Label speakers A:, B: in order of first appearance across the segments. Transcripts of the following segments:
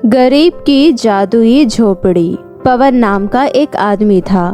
A: गरीब की जादुई झोपड़ी। पवन नाम का एक आदमी था।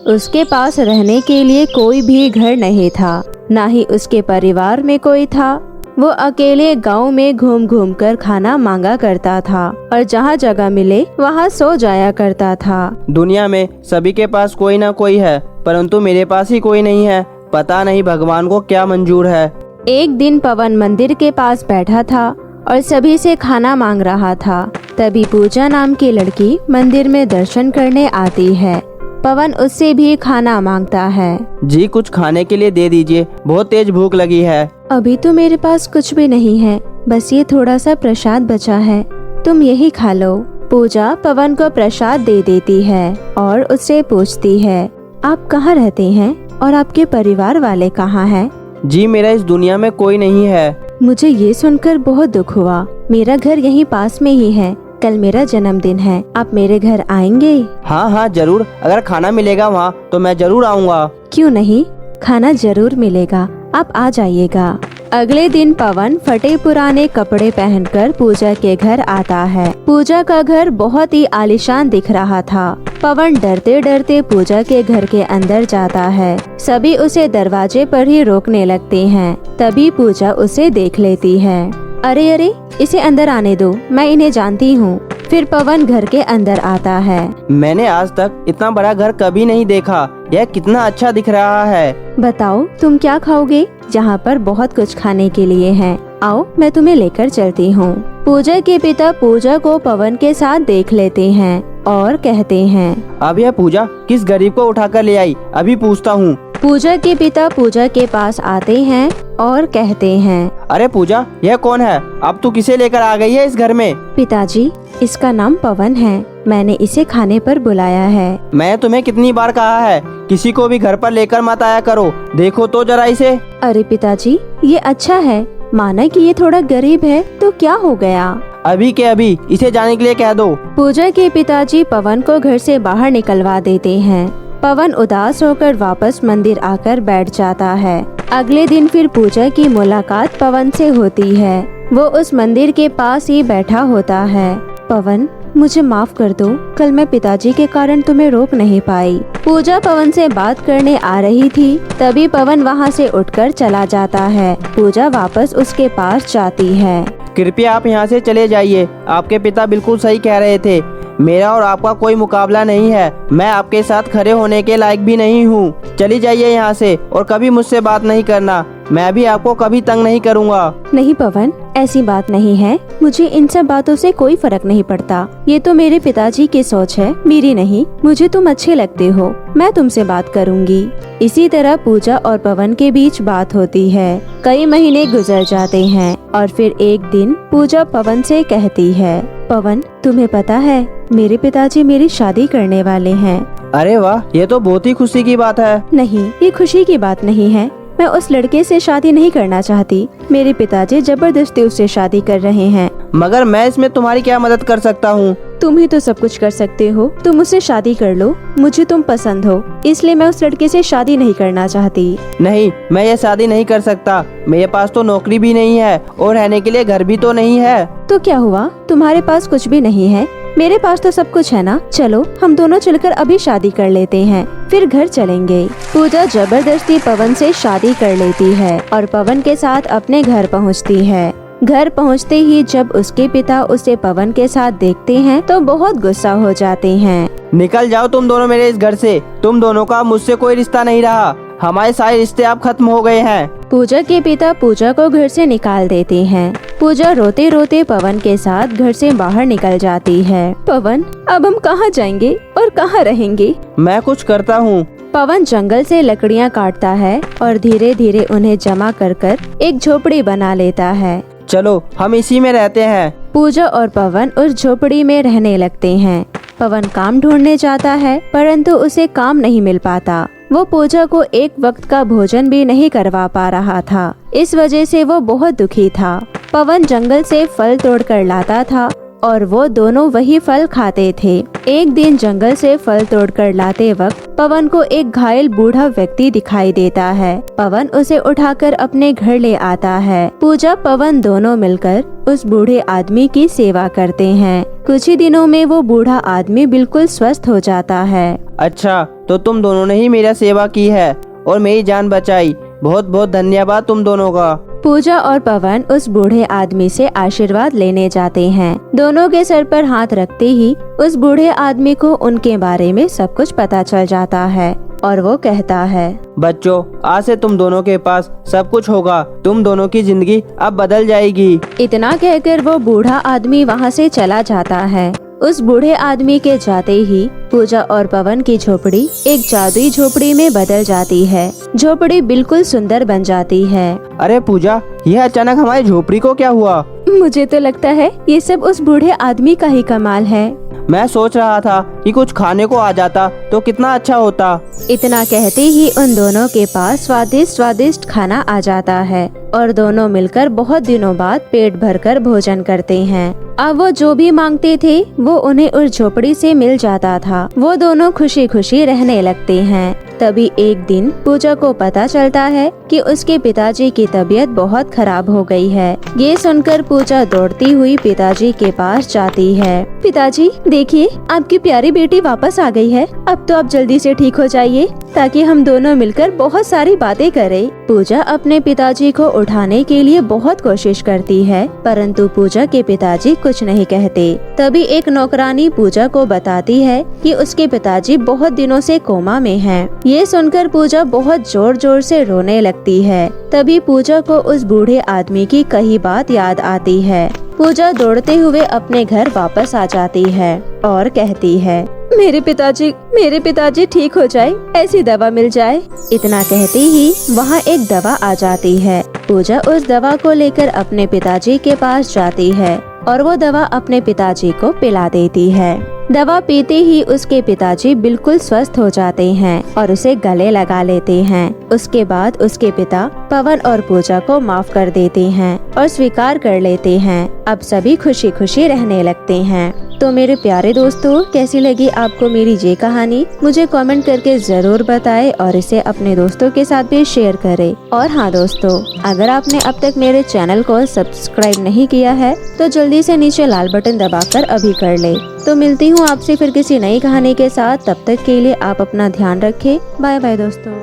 A: उसके पास रहने के लिए कोई भी घर नहीं था, ना ही उसके परिवार में कोई था। वो अकेले गांव में घूम घूम कर खाना मांगा करता था और जहाँ जगह मिले वहाँ सो जाया करता था।
B: दुनिया में सभी के पास कोई ना कोई है, परंतु मेरे पास ही कोई नहीं है। पता नहीं भगवान को क्या मंजूर है।
A: एक दिन पवन मंदिर के पास बैठा था और सभी से खाना मांग रहा था। तभी पूजा नाम की लड़की मंदिर में दर्शन करने आती है। पवन उससे भी खाना मांगता है।
B: जी कुछ खाने के लिए दे दीजिए, बहुत तेज भूख लगी है।
A: अभी तो मेरे पास कुछ भी नहीं है, बस ये थोड़ा सा प्रसाद बचा है, तुम यही खा लो। पूजा पवन को प्रसाद दे देती है और उससे पूछती है, आप कहाँ रहते हैं और आपके परिवार वाले कहाँ हैं?
B: जी मेरा इस दुनिया में कोई नहीं है।
A: मुझे ये सुनकर बहुत दुख हुआ। मेरा घर यहीं पास में ही है। कल मेरा जन्मदिन है, आप मेरे घर आएंगे?
B: हाँ हाँ जरूर, अगर खाना मिलेगा वहाँ तो मैं जरूर आऊँगा।
A: क्यों नहीं, खाना जरूर मिलेगा, आप आ जाइएगा। अगले दिन पवन फटे पुराने कपड़े पहनकर पूजा के घर आता है। पूजा का घर बहुत ही आलीशान दिख रहा था। पवन डरते डरते पूजा के घर के अंदर जाता है। सभी उसे दरवाजे पर ही रोकने लगते हैं। तभी पूजा उसे देख लेती है। अरे अरे, इसे अंदर आने दो, मैं इन्हें जानती हूँ। फिर पवन घर के अंदर आता है।
B: मैंने आज तक इतना बड़ा घर कभी नहीं देखा, यह कितना अच्छा दिख रहा है।
A: बताओ तुम क्या खाओगे? जहाँ पर बहुत कुछ खाने के लिए है, आओ मैं तुम्हें लेकर चलती हूँ। पूजा के पिता पूजा को पवन के साथ देख लेते हैं और कहते हैं,
B: अब यह पूजा किस गरीब को उठाकर ले आई, अभी पूछता हूँ।
A: पूजा के पिता पूजा के पास आते हैं और कहते हैं,
B: अरे पूजा, यह कौन है? अब तू किसे लेकर आ गई है इस घर में?
A: पिताजी, इसका नाम पवन है, मैंने इसे खाने पर बुलाया है।
B: मैं तुम्हें कितनी बार कहा है, किसी को भी घर पर लेकर मत आया करो। देखो तो जरा इसे।
A: अरे पिताजी, ये अच्छा है, माना कि ये थोड़ा गरीब है तो क्या हो गया।
B: अभी के अभी इसे जाने के लिए कह दो।
A: पूजा के पिताजी पवन को घर से बाहर निकलवा देते हैं। पवन उदास होकर वापस मंदिर आकर बैठ जाता है। अगले दिन फिर पूजा की मुलाकात पवन से होती है। वो उस मंदिर के पास ही बैठा होता है। पवन, मुझे माफ कर दो, कल मैं पिताजी के कारण तुम्हें रोक नहीं पाई। पूजा पवन से बात करने आ रही थी, तभी पवन वहाँ से उठकर चला जाता है। पूजा वापस उसके पास जाती है।
B: कृपया आप यहाँ से चले जाइए, आपके पिता बिल्कुल सही कह रहे थे। मेरा और आपका कोई मुकाबला नहीं है, मैं आपके साथ खड़े होने के लायक भी नहीं हूँ। चली जाइए यहाँ से और कभी मुझसे बात नहीं करना, मैं भी आपको कभी तंग नहीं करूँगा।
A: नहीं पवन, ऐसी बात नहीं है, मुझे इन सब बातों से कोई फर्क नहीं पड़ता। ये तो मेरे पिताजी की सोच है, मेरी नहीं। मुझे तुम अच्छे लगते हो, मैं तुमसे बात करूँगी। इसी तरह पूजा और पवन के बीच बात होती है। कई महीने गुजर जाते हैं और फिर एक दिन पूजा पवन से कहती है, पवन, तुम्हें पता है मेरे पिताजी मेरी शादी करने वाले हैं।
B: अरे वाह, ये तो बहुत ही खुशी की बात है।
A: नहीं, ये खुशी की बात नहीं है। मैं उस लड़के से शादी नहीं करना चाहती। मेरे पिताजी जबरदस्ती उससे शादी कर रहे हैं।
B: मगर मैं इसमें तुम्हारी क्या मदद कर सकता हूँ?
A: तुम ही तो सब कुछ कर सकते हो। तुम उससे शादी कर लो, मुझे तुम पसंद हो, इसलिए मैं उस लड़के से शादी नहीं करना चाहती।
B: नहीं, मैं ये शादी नहीं कर सकता। मेरे पास तो नौकरी भी नहीं है और रहने के लिए घर भी तो नहीं है।
A: तो क्या हुआ, तुम्हारे पास कुछ भी नहीं है? मेरे पास तो सब कुछ है ना। चलो हम दोनों चलकर अभी शादी कर लेते हैं, फिर घर चलेंगे। पूजा जबरदस्ती पवन से शादी कर लेती है और पवन के साथ अपने घर पहुंचती है। घर पहुंचते ही जब उसके पिता उसे पवन के साथ देखते हैं तो बहुत गुस्सा हो जाते हैं।
B: निकल जाओ तुम दोनों मेरे इस घर से, तुम दोनों का मुझसे कोई रिश्ता नहीं रहा। हमारे सारे रिश्ते अब खत्म हो गए हैं।
A: पूजा के पिता पूजा को घर से निकाल देते हैं। पूजा रोते रोते पवन के साथ घर से बाहर निकल जाती है। पवन, अब हम कहाँ जाएंगे और कहाँ रहेंगे?
B: मैं कुछ करता हूँ।
A: पवन जंगल से लकड़ियाँ काटता है और धीरे धीरे उन्हें जमा कर एक झोपड़ी बना लेता है।
B: चलो हम इसी में रहते हैं।
A: पूजा और पवन उस झोपड़ी में रहने लगते हैं। पवन काम ढूंढने जाता है, परंतु उसे काम नहीं मिल पाता। वो पूजा को एक वक्त का भोजन भी नहीं करवा पा रहा था। इस वजह से वो बहुत दुखी था। पवन जंगल से फल तोड़कर लाता था और वो दोनों वही फल खाते थे। एक दिन जंगल से फल तोड़कर लाते वक्त पवन को एक घायल बूढ़ा व्यक्ति दिखाई देता है। पवन उसे उठाकर अपने घर ले आता है। पूजा पवन दोनों मिलकर उस बूढ़े आदमी की सेवा करते हैं। कुछ ही दिनों में वो बूढ़ा आदमी बिल्कुल स्वस्थ हो जाता है।
B: अच्छा, तो तुम दोनों ने ही मेरा सेवा की है और मेरी जान बचाई। बहुत बहुत धन्यवाद तुम दोनों का।
A: पूजा और पवन उस बूढ़े आदमी से आशीर्वाद लेने जाते हैं। दोनों के सर पर हाथ रखते ही उस बूढ़े आदमी को उनके बारे में सब कुछ पता चल जाता है और वो कहता है,
B: बच्चों, आज से तुम दोनों के पास सब कुछ होगा। तुम दोनों की जिंदगी अब बदल जाएगी।
A: इतना कहकर वो बूढ़ा आदमी वहाँ से चला जाता है। उस बूढ़े आदमी के जाते ही पूजा और पवन की झोपड़ी एक जादुई झोपड़ी में बदल जाती है। झोपड़ी बिल्कुल सुंदर बन जाती है।
B: अरे पूजा, यह अचानक हमारी झोपड़ी को क्या हुआ?
A: मुझे तो लगता है ये सब उस बूढ़े आदमी का ही कमाल है।
B: मैं सोच रहा था कि कुछ खाने को आ जाता तो कितना अच्छा होता।
A: इतना कहते ही उन दोनों के पास स्वादिष्ट स्वादिष्ट खाना आ जाता है और दोनों मिलकर बहुत दिनों बाद पेट भरकर भोजन करते हैं। अब वो जो भी मांगते थे वो उन्हें उस झोपड़ी से मिल जाता था। वो दोनों खुशी खुशी रहने लगते हैं। तभी एक दिन पूजा को पता चलता है कि उसके पिताजी की तबीयत बहुत खराब हो गई है। ये सुनकर पूजा दौड़ती हुई पिताजी के पास जाती है। पिताजी देखिए, आपकी प्यारी बेटी वापस आ गई है। अब तो आप जल्दी से ठीक हो जाइए ताकि हम दोनों मिलकर बहुत सारी बातें करें। पूजा अपने पिताजी को उठाने के लिए बहुत कोशिश करती है, परंतु पूजा के पिताजी कुछ नहीं कहते। तभी एक नौकरानी पूजा को बताती है कि उसके पिताजी बहुत दिनों से कोमा में हैं। ये सुनकर पूजा बहुत जोर जोर से रोने लगती है। तभी पूजा को उस बूढ़े आदमी की कही बात याद आती है। पूजा दौड़ते हुए अपने घर वापस आ जाती है और कहती है, मेरे पिताजी ठीक हो जाए, ऐसी दवा मिल जाए। इतना कहते ही वहाँ एक दवा आ जाती है। पूजा उस दवा को लेकर अपने पिताजी के पास जाती है और वो दवा अपने पिताजी को पिला देती है। दवा पीते ही उसके पिताजी बिल्कुल स्वस्थ हो जाते हैं और उसे गले लगा लेते हैं। उसके बाद उसके पिता पवन और पूजा को माफ कर देते हैं और स्वीकार कर लेते हैं। अब सभी खुशी खुशी रहने लगते हैं। तो मेरे प्यारे दोस्तों, कैसी लगी आपको मेरी ये कहानी? मुझे कमेंट करके जरूर बताएं और इसे अपने दोस्तों के साथ भी शेयर करें। और हाँ दोस्तों, अगर आपने अब तक मेरे चैनल को सब्सक्राइब नहीं किया है तो जल्दी से नीचे लाल बटन दबाकर अभी कर ले। तो मिलती हूँ आपसे फिर किसी नई कहानी के साथ। तब तक के लिए आप अपना ध्यान रखें। बाय बाय दोस्तों।